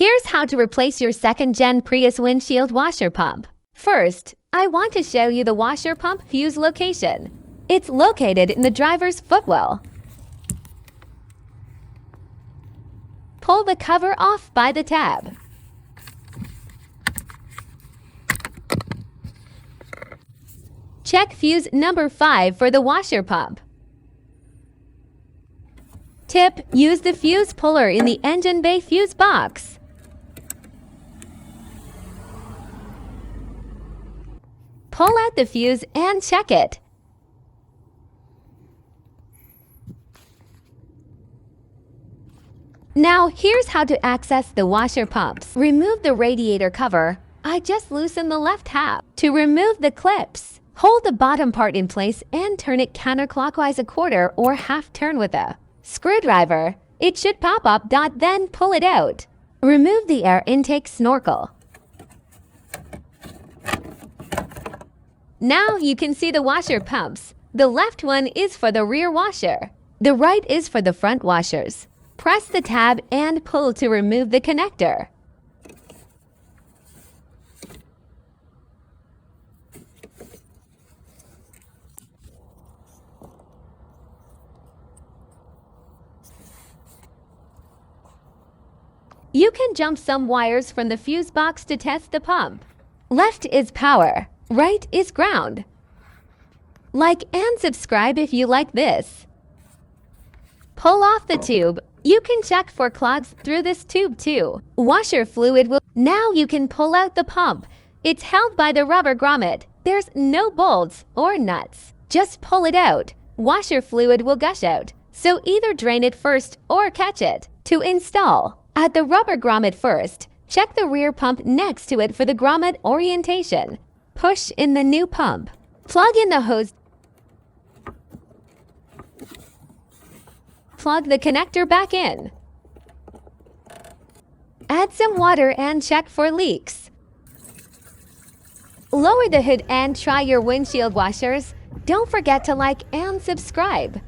Here's how to replace your second-gen Prius windshield washer pump. First, I want to show you the washer pump fuse location. It's located in the driver's footwell. Pull the cover off by the tab. Check fuse number 5 for the washer pump. Tip: use the fuse puller in the engine bay fuse box. Pull out the fuse and check it. Now, here's how to access the washer pumps. Remove the radiator cover. I just loosened the left half. To remove the clips, hold the bottom part in place and turn it counterclockwise a quarter or half turn with a screwdriver. It should pop up. Then pull it out. Remove the air intake snorkel. Now you can see the washer pumps. The left one is for the rear washer. The right is for the front washers. Press the tab and pull to remove the connector. You can jump some wires from the fuse box to test the pump. Left is power, right is ground. Like and subscribe if you like this. Pull off the tube. You can check for clogs through this tube too. Washer fluid will... Now you can pull out the pump. It's held by the rubber grommet. There's no bolts or nuts. Just pull it out. Washer fluid will gush out, so either drain it first or catch it. To install, add the rubber grommet first. Check the rear pump next to it for the grommet orientation. Push in the new pump. Plug in the hose. Plug the connector back in. Add some water and check for leaks. Lower the hood and try your windshield washers. Don't forget to like and subscribe.